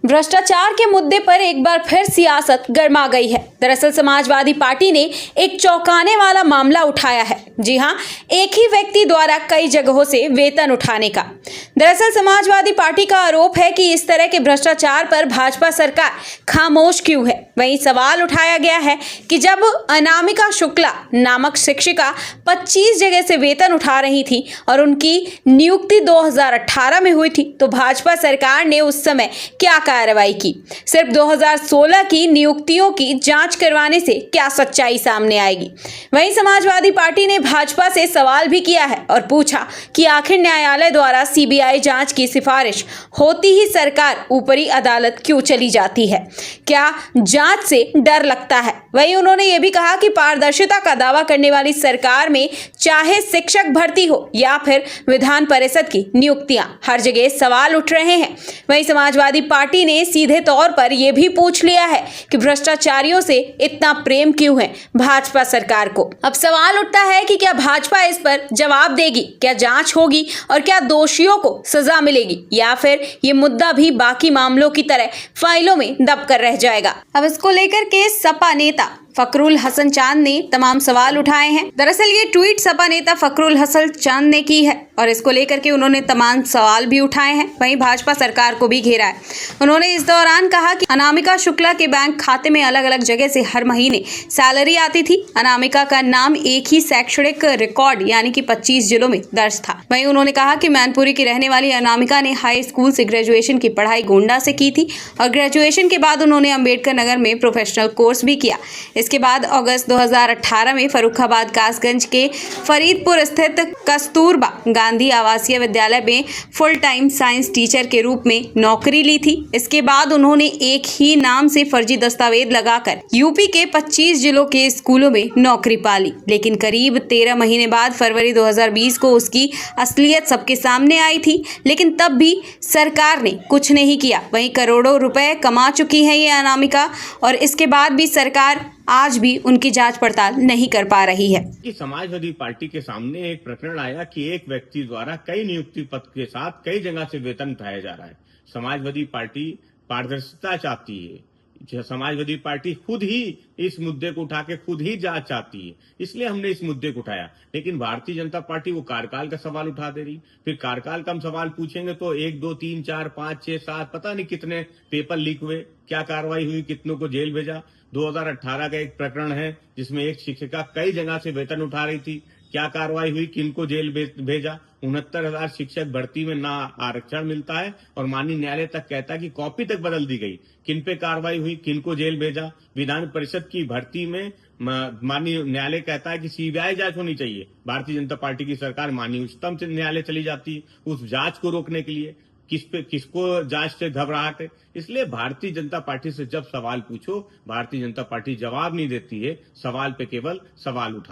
भ्रष्टाचार के मुद्दे पर एक बार फिर सियासत गर्मा गई है। दरअसल समाजवादी पार्टी ने एक चौंकाने वाला मामला उठाया है। जी हां, एक ही व्यक्ति द्वारा कई जगहों से वेतन उठाने का। दरअसल समाजवादी पार्टी का आरोप है कि इस तरह के भ्रष्टाचार पर भाजपा सरकार खामोश क्यों है। वहीं सवाल उठाया गया है कि जब अनामिका शुक्ला नामक शिक्षिका 25 जगह से वेतन उठा रही थी और उनकी नियुक्ति 2018 में हुई थी, तो भाजपा सरकार ने उस समय क्या कार्रवाई की। सिर्फ 2016 की नियुक्तियों की जांच करवाने से क्या सच्चाई सामने आएगी। वहीं समाजवादी पार्टी ने भाजपा से सवाल भी किया है और पूछा कि आखिर न्यायालय द्वारा सीबीआई जांच की सिफारिश होती ही सरकार ऊपरी अदालत क्यों चली जाती है, क्या जांच से डर लगता है। वहीं उन्होंने ये भी कहा कि पारदर्शिता का दावा करने वाली सरकार में चाहे शिक्षक भर्ती हो या फिर विधान परिषद की नियुक्तियां, हर जगह सवाल उठ रहे हैं। वहीं समाजवादी पार्टी ने सीधे तौर पर यह भी पूछ लिया है कि भ्रष्टाचारियों से इतना प्रेम क्यों है भाजपा सरकार को। अब सवाल उठता है कि क्या भाजपा इस पर जवाब देगी, क्या जांच होगी और क्या दोषियों को सजा मिलेगी, या फिर ये मुद्दा भी बाकी मामलों की तरह फाइलों में दब कर रह जाएगा। अब इसको लेकर के सपा नेता फखरुल हसन चांद ने तमाम सवाल उठाए हैं। दरअसल ये ट्वीट सपा नेता फखरुल हसन चांद ने की है और इसको लेकर के उन्होंने तमाम सवाल भी उठाए हैं। वहीं भाजपा सरकार को भी घेरा है। उन्होंने इस दौरान कहा कि अनामिका शुक्ला के बैंक खाते में अलग अलग जगह से हर महीने सैलरी आती थी। अनामिका का नाम एक ही शैक्षणिक रिकॉर्ड यानी कि 25 जिलों में दर्ज था। वहीं उन्होंने कहा कि मैनपुरी की रहने वाली अनामिका ने हाई स्कूल से ग्रेजुएशन की पढ़ाई गोंडा से की थी और ग्रेजुएशन के बाद उन्होंने अम्बेडकर नगर में प्रोफेशनल कोर्स भी किया। इसके बाद अगस्त 2018 में फर्रुखाबाद कासगंज के फरीदपुर स्थित कस्तूरबा गांधी आवासीय विद्यालय में फुल टाइम साइंस टीचर के रूप में नौकरी ली थी। इसके बाद उन्होंने एक ही नाम से फर्जी दस्तावेज लगाकर यूपी के 25 जिलों के स्कूलों में नौकरी पाली, लेकिन करीब 13 महीने बाद फरवरी 2020 को उसकी असलियत सबके सामने आई थी, लेकिन तब भी सरकार ने कुछ नहीं किया। वहीं करोड़ों रुपए कमा चुकी है ये अनामिका और इसके बाद भी सरकार आज भी उनकी जांच पड़ताल नहीं कर पा रही है। समाजवादी पार्टी के सामने एक प्रकरण आया कि एक व्यक्ति द्वारा कई नियुक्ति पत्र के साथ कई जगह से वेतन उठाया जा रहा है। समाजवादी पार्टी पारदर्शिता चाहती है। समाजवादी पार्टी खुद ही इस मुद्दे को उठा के खुद ही जांच चाहती है, इसलिए हमने इस मुद्दे को उठाया। लेकिन भारतीय जनता पार्टी वो कार्यकाल का सवाल उठा दे रही। फिर कार्यकाल का हम सवाल पूछेंगे तो 1 2 3 4 5 6 7 पता नहीं कितने पेपर लीक हुए, क्या कार्रवाई हुई, कितनों को जेल भेजा। 2018 का एक प्रकरण है जिसमें एक शिक्षिका कई जगह से वेतन उठा रही थी, क्या कार्रवाई हुई, किनको जेल भेजा। 69,000 शिक्षक भर्ती में ना आरक्षण मिलता है और माननीय न्यायालय तक कहता है कि कॉपी तक बदल दी गई, किन पे कार्रवाई हुई, किनको जेल भेजा। विधान परिषद की भर्ती में माननीय न्यायालय कहता है कि सीबीआई जांच होनी चाहिए। भारतीय जनता पार्टी की सरकार माननीय उच्चतम न्यायालय चली जाती है उस जांच को रोकने के लिए। किसको जांच से घबराहट है। इसलिए भारतीय जनता पार्टी से जब सवाल पूछो, भारतीय जनता पार्टी जवाब नहीं देती है, सवाल पे केवल सवाल उठाती है।